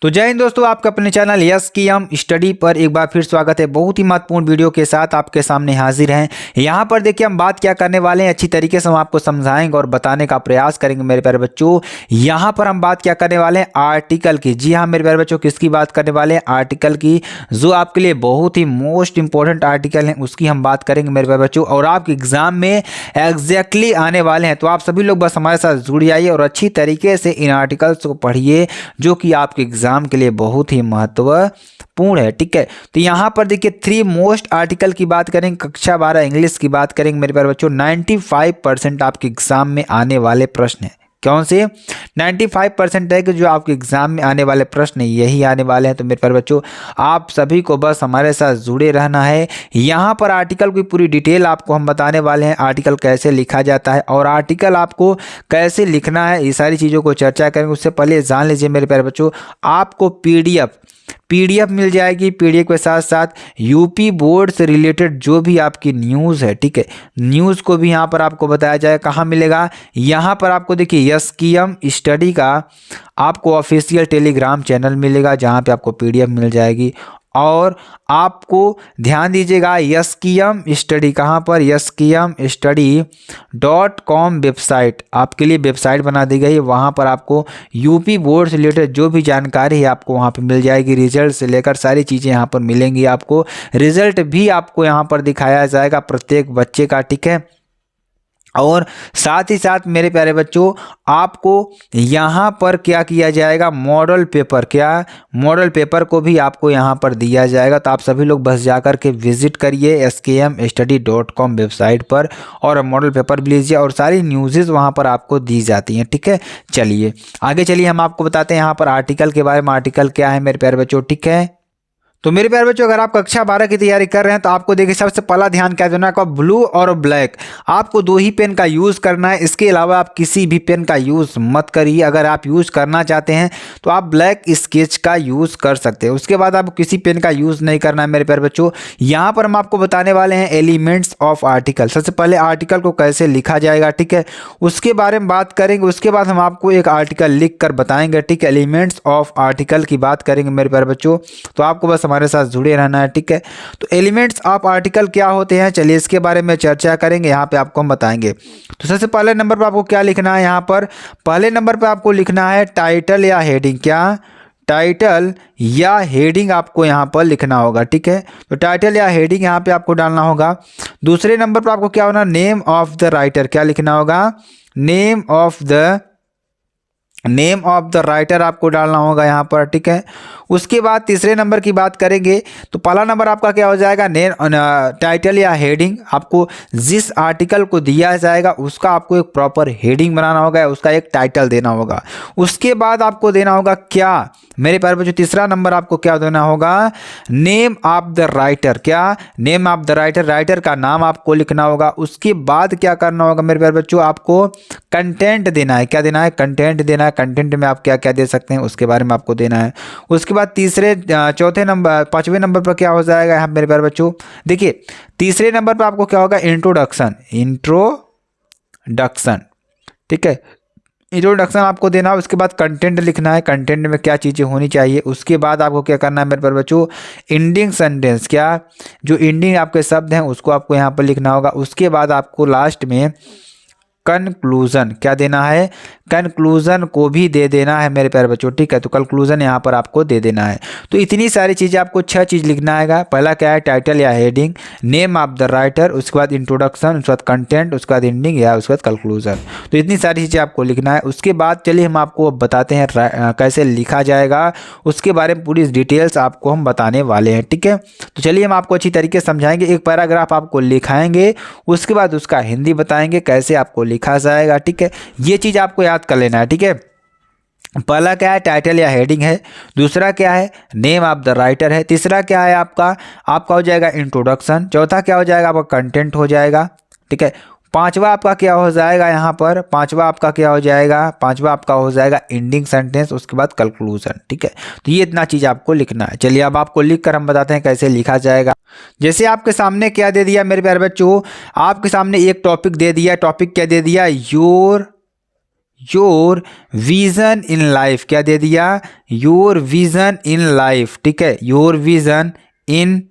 तो जय हिंद दोस्तों, आपका अपने चैनल यस की हम स्टडी पर एक बार फिर स्वागत है। बहुत ही महत्वपूर्ण वीडियो के साथ आपके सामने हाजिर हैं। यहाँ पर देखिए हम बात क्या करने वाले हैं, अच्छी तरीके से हम आपको समझाएंगे और बताने का प्रयास करेंगे मेरे प्यारे बच्चों। यहाँ पर हम बात क्या करने वाले हैं, आर्टिकल की। जी हाँ मेरे प्यारे बच्चों, किसकी बात करने वाले हैं, आर्टिकल की, जो आपके लिए बहुत ही मोस्ट इंपॉर्टेंट आर्टिकल है, उसकी हम बात करेंगे मेरे प्यारे बच्चों। और आपके एग्जाम में एग्जैक्टली आने वाले हैं, तो आप सभी लोग बस हमारे साथ जुड़ जाइए और अच्छी तरीके से इन आर्टिकल्स को पढ़िए, जो कि आपके एग्जाम के लिए बहुत ही महत्वपूर्ण है। ठीक है, तो यहां पर देखिए 3 मोस्ट आर्टिकल की बात करेंगे, कक्षा 12 इंग्लिश की बात करेंगे मेरे प्यारे बच्चों। 95% आपके एग्जाम में आने वाले प्रश्न हैं। कौन से 95% है कि जो आपके एग्जाम में आने वाले प्रश्न यही आने वाले हैं। तो मेरे प्यारे बच्चों, आप सभी को बस हमारे साथ जुड़े रहना है। यहाँ पर आर्टिकल की पूरी डिटेल आपको हम बताने वाले हैं, आर्टिकल कैसे लिखा जाता है और आर्टिकल आपको कैसे लिखना है, ये सारी चीज़ों को चर्चा करेंगे। उससे पहले जान लीजिए मेरे प्यारे बच्चों, आपको पीडीएफ मिल जाएगी। पीडीएफ के साथ साथ यूपी बोर्ड से रिलेटेड जो भी आपकी न्यूज़ है, ठीक है, न्यूज़ को भी यहाँ पर आपको बताया जाएगा। कहाँ मिलेगा, यहाँ पर आपको देखिए यस्कीएम स्टडी का आपको ऑफिशियल टेलीग्राम चैनल मिलेगा, जहाँ पे आपको पीडीएफ मिल जाएगी। और आपको ध्यान दीजिएगा, यस्कीएम स्टडी कहाँ पर, yskiemstudy.com वेबसाइट आपके लिए वेबसाइट बना दी गई है। वहाँ पर आपको यूपी बोर्ड से रिलेटेड जो भी जानकारी है आपको वहाँ पे मिल जाएगी। रिजल्ट से लेकर सारी चीज़ें यहाँ पर मिलेंगी आपको। रिजल्ट भी आपको यहाँ पर दिखाया जाएगा प्रत्येक बच्चे का, ठीक है। और साथ ही साथ मेरे प्यारे बच्चों, आपको यहाँ पर क्या किया जाएगा, मॉडल पेपर को भी आपको यहाँ पर दिया जाएगा। तो आप सभी लोग बस जाकर के विजिट करिए yskiemstudy.com वेबसाइट पर और मॉडल पेपर भी लीजिए और सारी न्यूज़ेस वहाँ पर आपको दी जाती हैं, ठीक है। चलिए आगे चलिए, हम आपको बताते हैं यहाँ पर आर्टिकल के बारे में। आर्टिकल क्या है मेरे प्यारे बच्चों, ठीक है। तो मेरे प्यारे बच्चों, अगर आप कक्षा 12 की तैयारी कर रहे हैं तो आपको देखिए सबसे पहला ध्यान क्या देना है, ब्लू और ब्लैक। आपको 2 ही पेन का यूज़ करना है, इसके अलावा आप किसी भी पेन का यूज़ मत करिए। अगर आप यूज़ करना चाहते हैं तो आप ब्लैक स्केच का यूज़ कर सकते हैं। उसके बाद आपको किसी पेन का यूज़ नहीं करना है मेरे प्यारे बच्चों। यहाँ पर हम आपको बताने वाले हैं एलिमेंट्स ऑफ आर्टिकल। सबसे पहले आर्टिकल को कैसे लिखा जाएगा, ठीक है, उसके बारे में बात करेंगे। उसके बाद हम आपको एक आर्टिकल लिख कर बताएंगे, ठीक है। एलिमेंट्स ऑफ आर्टिकल की बात करेंगे मेरे प्यारे बच्चों, तो आपको बस हमारे साथ जुड़े रहना है, ठीक है। तो एलिमेंट्स ऑफ आर्टिकल क्या होते हैं, चलिए इसके बारे में चर्चा करेंगे, यहाँ पे आपको हम बताएंगे। तो सबसे पहले नंबर पर आपको क्या लिखना है, यहाँ पर पहले नंबर पर आपको लिखना है टाइटल या हेडिंग। क्या, टाइटल या हेडिंग आपको यहाँ पर लिखना होगा, ठीक है। तो टाइटल या हेडिंग यहाँ पे आपको डालना होगा। दूसरे नंबर पर आपको क्या होना, नेम ऑफ द राइटर, क्या लिखना होगा, नेम ऑफ द राइटर आपको डालना होगा यहाँ पर, ठीक है। उसके बाद तीसरे नंबर की बात करेंगे तो पहला नंबर आपका क्या हो जाएगा, टाइटल या हेडिंग। आपको जिस आर्टिकल को दिया जाएगा उसका आपको एक प्रॉपर हेडिंग बनाना होगा, उसका एक टाइटल देना होगा। उसके बाद आपको देना होगा क्या मेरे प्यारे बच्चों, तीसरा नंबर आपको क्या देना होगा, नेम ऑफ द राइटर। क्या, name of the writer, writer का नाम आपको लिखना होगा। उसके बाद क्या करना होगा मेरे प्यारे बच्चों, आपको कंटेंट देना है। क्या देना है, कंटेंट देना है। कंटेंट में आप क्या क्या दे सकते हैं उसके बारे में आपको देना है। उसके बाद पांचवें नंबर पर क्या हो जाएगा यहाँ मेरे प्यारे बच्चों, देखिए तीसरे नंबर पर आपको क्या होगा, इंट्रोडक्शन, ठीक है। इंट्रोडक्शन आपको देना है। उसके बाद कंटेंट लिखना है, कंटेंट में क्या चीज़ें होनी चाहिए। उसके बाद आपको क्या करना है मेरे प्यारे बच्चों, एंडिंग सेंटेंस, क्या, जो एंडिंग आपके शब्द हैं उसको आपको यहाँ पर लिखना होगा। उसके बाद आपको लास्ट में कंक्लूजन क्या देना है, कंक्लूजन को भी दे देना है मेरे प्यारे बच्चों, ठीक है। तो कंक्लूजन यहाँ पर आपको दे देना है। तो इतनी सारी चीज़ें आपको 6 चीज़ लिखना है। पहला क्या है, टाइटल या heading, name of the writer, उसके बाद इंट्रोडक्शन, उसके बाद कंटेंट, उसके बाद एंडिंग या उसके बाद कंक्लूजन। तो इतनी सारी चीज़ें आपको लिखना है। उसके बाद चलिए हम आपको बताते हैं कैसे लिखा जाएगा, उसके बारे में पूरी डिटेल्स आपको हम बताने वाले हैं, ठीक है। तो चलिए हम आपको अच्छी तरीके से समझाएंगे। एक पैराग्राफ आपको लिखाएंगे, उसके बाद उसका हिंदी बताएंगे कैसे आपको लिखा जाएगा, ठीक है। ये चीज़ आपको याद कर लेना है, ठीक है। पहला क्या है, टाइटल या हेडिंग है। दूसरा क्या है, नेम ऑफ द राइटर है। तीसरा क्या है, आपका हो जाएगा इंट्रोडक्शन। चौथा क्या हो जाएगा, आपका कंटेंट हो जाएगा, ठीक है। पांचवा आपका क्या हो जाएगा, यहाँ पर पांचवा आपका हो जाएगा एंडिंग सेंटेंस, उसके बाद कंक्लूजन, ठीक है। तो ये इतना चीज़ आपको लिखना है। चलिए अब आपको लिख कर हम बताते हैं कैसे लिखा जाएगा। जैसे आपके सामने क्या दे दिया मेरे प्यारे बच्चों, आपके सामने एक टॉपिक दे दिया। टॉपिक क्या दे दिया, योर विजन इन लाइफ, क्या दे दिया, योर विजन इन लाइफ, ठीक है, योर विजन इन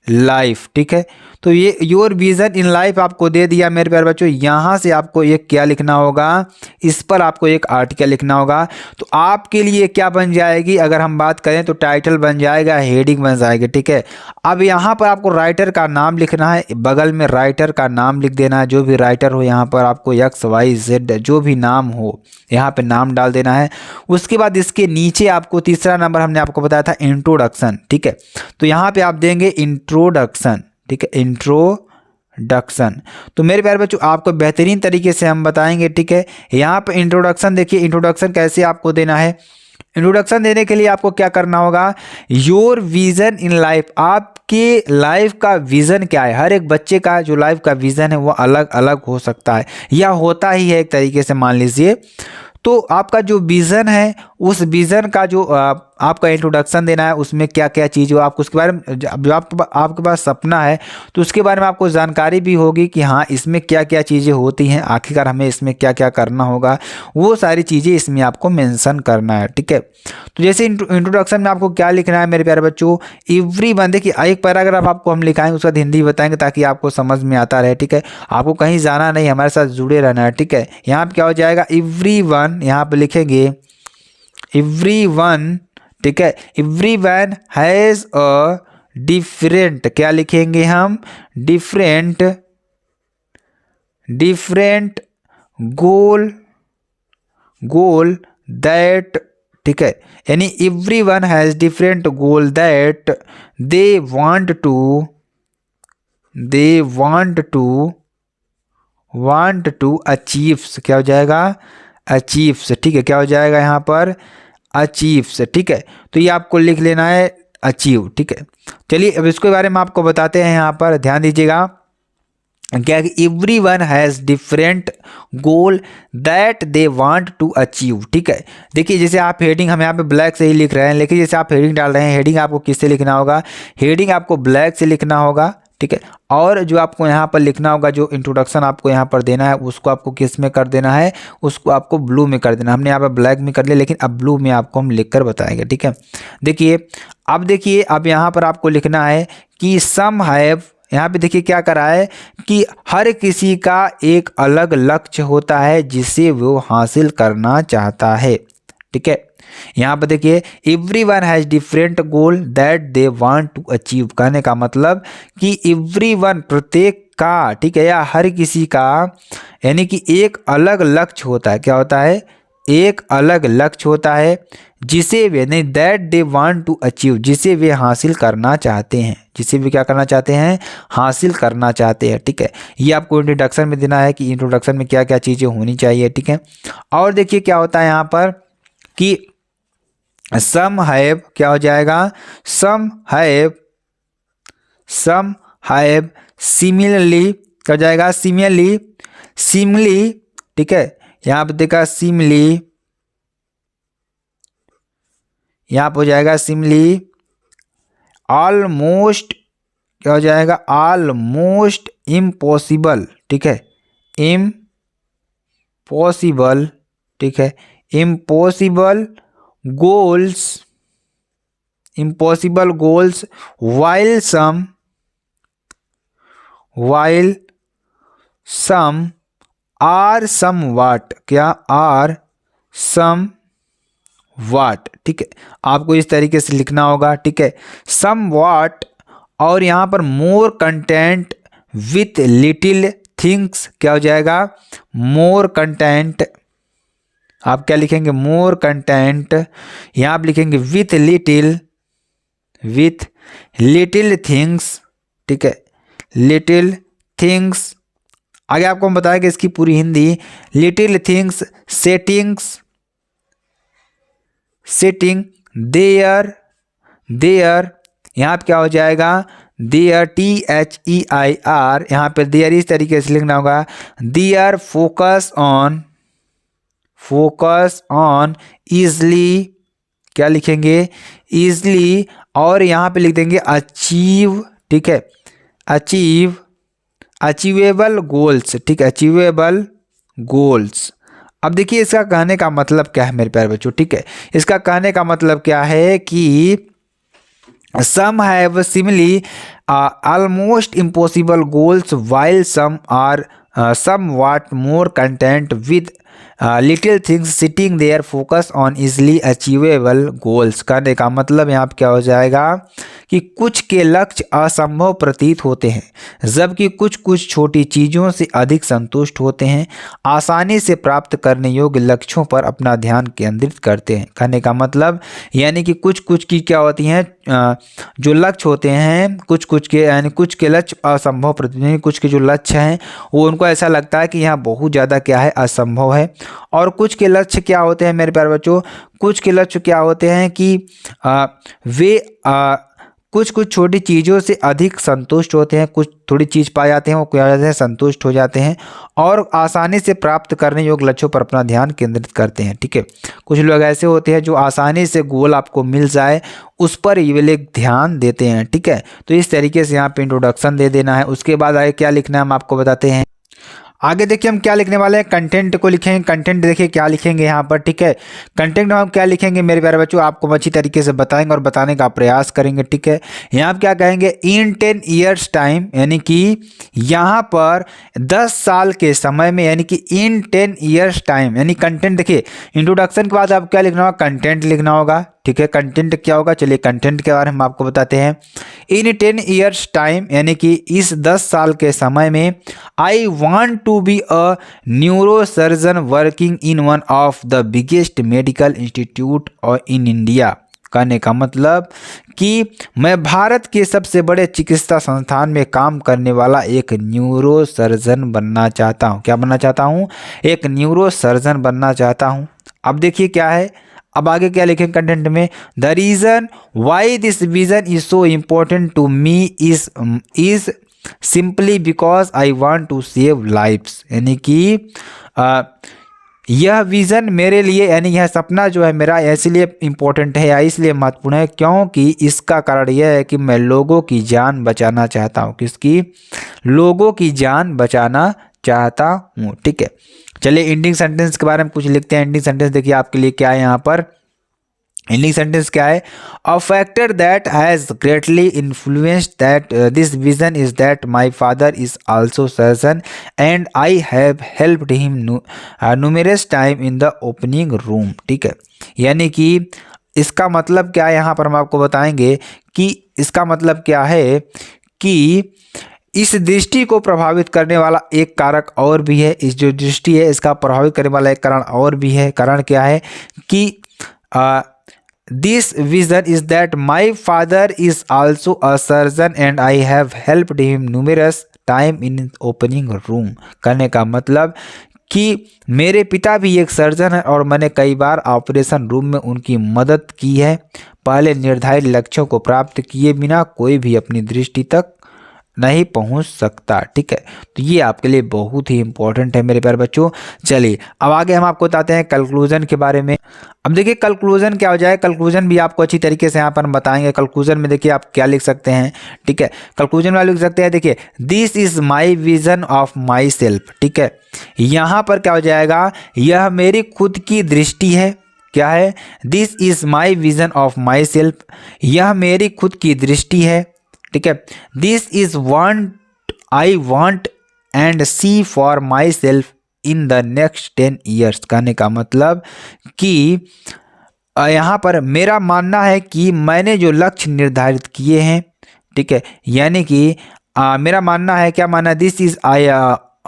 लाइफ, ठीक है। तो ये योर विजन इन लाइफ आपको दे दिया मेरे प्यारे बच्चों। यहाँ से आपको एक क्या लिखना होगा, इस पर आपको एक आर्टिकल लिखना होगा। तो आपके लिए क्या बन जाएगी, अगर हम बात करें तो टाइटल बन जाएगा, हेडिंग बन जाएगी, ठीक है। अब यहाँ पर आपको राइटर का नाम लिखना है, बगल में राइटर का नाम लिख देना है, जो भी राइटर हो यहाँ पर आपको XYZ जो भी नाम हो यहाँ पे नाम डाल देना है। उसके बाद इसके नीचे आपको तीसरा नंबर हमने आपको बताया था इंट्रोडक्शन, ठीक है। तो यहाँ पे आप देंगे इंट्रोडक्शन, ठीक है, इंट्रोडक्शन। तो मेरे प्यारे बच्चों आपको बेहतरीन तरीके से हम बताएंगे, ठीक है। यहाँ पे इंट्रोडक्शन देखिए, इंट्रोडक्शन कैसे आपको देना है। इंट्रोडक्शन देने के लिए आपको क्या करना होगा, योर विजन इन लाइफ, आपके लाइफ का विजन क्या है। हर एक बच्चे का जो लाइफ का विजन है वो अलग अलग हो सकता है या होता ही है एक तरीके से, मान लीजिए। तो आपका जो विज़न है उस विज़न का जो आपका इंट्रोडक्शन देना है, उसमें क्या क्या चीज़ हो, आपको उसके बारे में, जो आपके पास सपना है तो उसके बारे में आपको जानकारी भी होगी कि हाँ इसमें क्या क्या चीज़ें होती हैं, आखिरकार हमें इसमें क्या क्या करना होगा, वो सारी चीज़ें इसमें आपको मेंशन करना है, ठीक है। तो जैसे इंट्रोडक्शन में आपको क्या लिखना है मेरे प्यारे बच्चों, एवरी वन, देखिए एक पैराग्राफ आपको हम लिखाएंगे, उसका हिंदी बताएंगे ताकि आपको समझ में आता रहे, ठीक है। आपको कहीं जाना नहीं, हमारे साथ जुड़े रहना है, ठीक है। यहाँ पर क्या हो जाएगा, एवरी वन, यहाँ पर लिखेंगे एवरी वन, ठीक है। Everyone has a different, क्या लिखेंगे हम, डिफरेंट गोल दैट, ठीक है। यानी everyone has different goal that they want to achieves, क्या हो जाएगा, अचीव्स, ठीक है। क्या हो जाएगा यहाँ पर, अचीव्स, ठीक है। तो ये आपको लिख लेना है अचीव, ठीक है। चलिए अब इसके बारे में आपको बताते हैं, यहाँ पर ध्यान दीजिएगा क्या, everyone has different goal that they want to achieve, ठीक है। देखिए जैसे आप हेडिंग, हम यहाँ पे ब्लैक से ही लिख रहे हैं, लेकिन जैसे आप हेडिंग डाल रहे हैं, हेडिंग आपको किससे लिखना होगा, हेडिंग आपको ब्लैक से लिखना होगा, ठीक है। और जो आपको यहाँ पर लिखना होगा, जो इंट्रोडक्शन आपको यहाँ पर देना है, उसको आपको किस में कर देना है, उसको आपको ब्लू में कर देना। हमने यहाँ पर ब्लैक में कर लिया, लेकिन अब ब्लू में आपको हम लिख कर बताएंगे, ठीक है। देखिए अब यहाँ पर आपको लिखना है कि सम हैव, यहाँ पे देखिए क्या करा है कि हर किसी का एक अलग लक्ष्य होता है जिसे वो हासिल करना चाहता है, ठीक है। यहाँ पर देखिए everyone has different goal that they want to achieve, कहने का मतलब कि एवरी वन, प्रत्येक का, ठीक है, या हर किसी का, यानी कि एक अलग लक्ष्य होता है, क्या होता है, एक अलग लक्ष्य होता है जिसे वे, नहीं, that they want to achieve, जिसे वे हासिल करना चाहते हैं, जिसे वे क्या करना चाहते हैं, हासिल करना चाहते हैं, ठीक है। ये आपको इंट्रोडक्शन में देना है कि इंट्रोडक्शन में क्या क्या चीज़ें होनी चाहिए, ठीक है। और देखिए क्या होता है यहाँ पर कि सम हैव, क्या हो जाएगा, सम हैव सिमिलरली, क्या हो जाएगा, सिमिलरली, ठीक है। यहाँ पर देखा सिमिलरली, यहाँ पर हो जाएगा सिमिलरली, ऑलमोस्ट, क्या हो जाएगा, ऑलमोस्ट इम्पॉसिबल, ठीक है, इम्पॉसिबल, ठीक है, impossible goals while some are somewhat, क्या are somewhat, ठीक है। आपको इस तरीके से लिखना होगा, ठीक है, somewhat। और यहाँ पर more content with little things, क्या हो जाएगा, मोर कंटेंट, आप क्या लिखेंगे, मोर कंटेंट, यहाँ आप लिखेंगे विथ लिटिल थिंग्स, ठीक है, लिटिल थिंग्स। आगे आपको हम बताएंगे इसकी पूरी Hindi, little things setting there, यहाँ पे क्या हो जाएगा, देयर, THEIR, यहाँ पे देयर इस तरीके से लिखना होगा, देयर फोकस ऑन ईजली, क्या लिखेंगे, ईजली। और यहाँ पे लिख देंगे अचीव, ठीक है, अचीवेबल गोल्स, ठीक है, अचीवेबल गोल्स, अब देखिए इसका कहने का मतलब क्या है मेरे प्यारे बच्चों, ठीक है। इसका कहने का मतलब क्या है कि some have seemingly almost impossible goals while some are somewhat more content with little things sitting there focus on easily achievable goals। कहने का मतलब यहाँ पे क्या हो जाएगा कि कुछ के लक्ष्य असंभव प्रतीत होते हैं जबकि कुछ कुछ छोटी चीज़ों से अधिक संतुष्ट होते हैं, आसानी से प्राप्त करने योग्य लक्ष्यों पर अपना ध्यान केंद्रित करते हैं। कहने का मतलब यानी कि कुछ कुछ की क्या होती हैं जो लक्ष्य होते हैं, कुछ कुछ के यानी कुछ के लक्ष्य असंभव प्रतीत, कुछ के जो लक्ष्य हैं वो उनको ऐसा लगता है कि यहाँ बहुत ज़्यादा क्या है असंभव है। और कुछ के लक्ष्य क्या होते हैं मेरे प्यारे बच्चों, कुछ के लक्ष्य क्या होते हैं कि वे कुछ कुछ छोटी चीज़ों से अधिक संतुष्ट होते हैं, कुछ थोड़ी चीज़ पा जाते हैं वो क्या हो जाते हैं संतुष्ट हो जाते हैं और आसानी से प्राप्त करने योग्य लक्ष्यों पर अपना ध्यान केंद्रित करते हैं, ठीक है। कुछ लोग ऐसे होते हैं जो आसानी से गोल आपको मिल जाए उस पर ये लोग ध्यान देते हैं, ठीक है। तो इस तरीके से यहाँ पे इंट्रोडक्शन दे देना है। उसके बाद आगे क्या लिखना है हम आपको बताते हैं। आगे देखिए हम क्या लिखने वाले हैं, कंटेंट को लिखेंगे। कंटेंट देखिए क्या लिखेंगे यहाँ पर, ठीक है। कंटेंट में हम क्या लिखेंगे मेरे प्यारे बच्चों आपको अच्छी तरीके से बताएंगे और बताने का प्रयास करेंगे, ठीक है। यहाँ पर क्या कहेंगे इन 10 ईयर्स टाइम, यानी कि यहाँ पर 10 साल के समय में, यानी कि इन 10 ईयर्स टाइम, यानी कंटेंट देखिए इंट्रोडक्शन के बाद आप क्या लिखना होगा कंटेंट लिखना होगा, ठीक है। कंटेंट क्या होगा चलिए कंटेंट के बारे में हम आपको बताते हैं। इन 10 ईयर्स टाइम यानी कि इस 10 साल के समय में I want to be a neurosurgeon working in one of the biggest medical institute in India. कहने का मतलब कि मैं भारत के सबसे बड़े चिकित्सा संस्थान में काम करने वाला एक न्यूरो सर्जन बनना चाहता हूँ। क्या बनना चाहता हूँ? एक न्यूरो सर्जन बनना चाहता हूँ। अब देखिए क्या है, अब आगे क्या लिखें कंटेंट में, the reason why this vision is so important to me is simply because I want to save lifes. यानी कि यह विज़न मेरे लिए यानी यह सपना जो है मेरा इसलिए इम्पोर्टेंट है या इसलिए महत्वपूर्ण है क्योंकि इसका कारण यह है कि मैं लोगों की जान बचाना चाहता हूँ। किसकी? लोगों की जान बचाना चाहता हूँ, ठीक है। चलिए एंडिंग सेंटेंस के बारे में कुछ लिखते हैं। एंडिंग सेंटेंस देखिए आपके लिए क्या है यहाँ पर, एंडिंग सेंटेंस क्या है, a factor that has greatly influenced that this vision is that my father is also surgeon and I have helped him numerous time in the opening room, ठीक है। यानी कि इसका मतलब क्या है यहाँ पर हम आपको बताएंगे कि इसका मतलब क्या है कि इस दृष्टि को प्रभावित करने वाला एक कारक और भी है। इस जो दृष्टि है इसका प्रभावित करने वाला एक कारण और भी है। कारण क्या है कि this vision is that my father is also a surgeon and I have helped him numerous time in opening room. कहने का मतलब कि मेरे पिता भी एक सर्जन है और मैंने कई बार ऑपरेशन रूम में उनकी मदद की है। पहले निर्धारित लक्ष्यों को प्राप्त किए बिना कोई भी अपनी दृष्टि तक नहीं पहुंच सकता, ठीक है। तो ये आपके लिए बहुत ही इंपॉर्टेंट है मेरे प्यारे बच्चों। चलिए अब आगे हम आपको बताते हैं कंक्लूजन के बारे में। अब देखिए कंक्लूजन क्या हो जाए, कंक्लूजन भी आपको अच्छी तरीके से यहाँ पर हम बताएंगे। कंक्लूजन में देखिए आप क्या लिख सकते हैं, ठीक है। कंक्लूजन में लिख सकते हैं देखिए this is my vision of my self, ठीक है। यहाँ पर क्या हो जाएगा, यह मेरी खुद की दृष्टि है। क्या है? This is my vision of myself, यह मेरी खुद की दृष्टि है, ठीक है। This is want I want and see for myself in the next 10 years. कहने का मतलब कि यहाँ पर मेरा मानना है कि मैंने जो लक्ष्य निर्धारित किए हैं, ठीक है, यानी कि मेरा मानना है, क्या मानना, this is I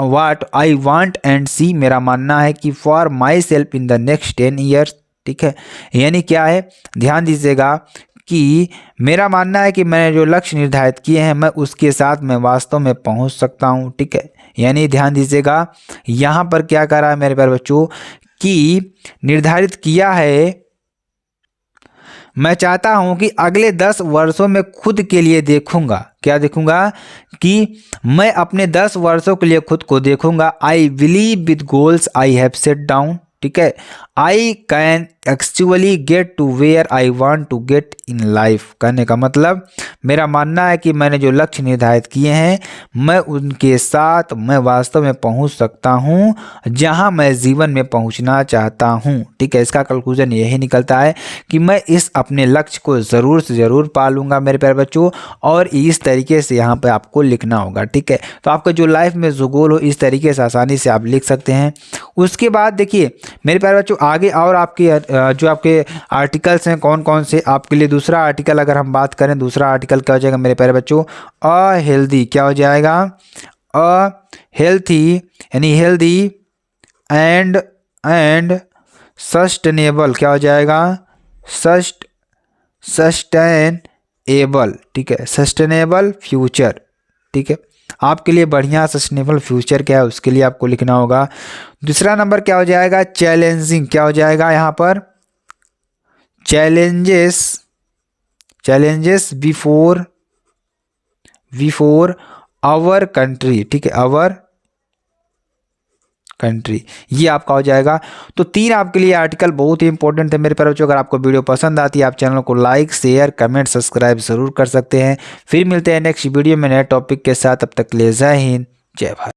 what I want and see, मेरा मानना है कि for myself in the next 10 years, ठीक है। यानी क्या है, ध्यान दीजिएगा कि मेरा मानना है कि मैंने जो लक्ष्य निर्धारित किए हैं मैं उसके साथ मैं वास्तव में पहुंच सकता हूं, ठीक है। यानी ध्यान दीजिएगा यहाँ पर क्या कर रहा है मेरे प्यारे बच्चों कि निर्धारित किया है, मैं चाहता हूं कि अगले 10 वर्षों में खुद के लिए देखूंगा। क्या देखूंगा? कि मैं अपने 10 वर्षों के लिए खुद को देखूंगा। I believe with goals I have set down, ठीक है। I can actually get to where I want to get in life. कहने का मतलब मेरा मानना है कि मैंने जो लक्ष्य निर्धारित किए हैं मैं उनके साथ मैं वास्तव में पहुंच सकता हूं जहां मैं जीवन में पहुंचना चाहता हूं। ठीक है, इसका कंक्लूजन यही निकलता है कि मैं इस अपने लक्ष्य को ज़रूर से ज़रूर पालूंगा मेरे प्यारे बच्चों, और इस तरीके से यहाँ पर आपको लिखना होगा। ठीक है, तो आपका जो लाइफ में जो गोल हो इस तरीके से आसानी से आप लिख सकते हैं। उसके बाद देखिए मेरे प्यारे बच्चों आगे और आपके जो आपके आर्टिकल्स हैं कौन कौन से, आपके लिए दूसरा आर्टिकल अगर हम बात करें, दूसरा आर्टिकल क्या हो जाएगा मेरे प्यारे बच्चों, अ हेल्दी। क्या हो जाएगा, अ हेल्थी यानी हेल्दी एंड सस्टेनेबल। क्या हो जाएगा, सस्टेनेबल। ठीक है, सस्टेनेबल फ्यूचर। ठीक है, आपके लिए बढ़िया सस्टेनेबल फ्यूचर क्या है उसके लिए आपको लिखना होगा। दूसरा नंबर क्या हो जाएगा, चैलेंजिंग। क्या हो जाएगा यहाँ पर, चैलेंजेस बिफोर आवर कंट्री। ठीक है, आवर कंट्री, ये आपका हो जाएगा। तो 3 आपके लिए आर्टिकल बहुत ही इंपॉर्टेंट है मेरे प्यारे बच्चों। अगर आपको वीडियो पसंद आती है आप चैनल को लाइक शेयर कमेंट सब्सक्राइब जरूर कर सकते हैं। फिर मिलते हैं नेक्स्ट वीडियो में नए टॉपिक के साथ, तब तक के लिए जय हिंद जय भारत।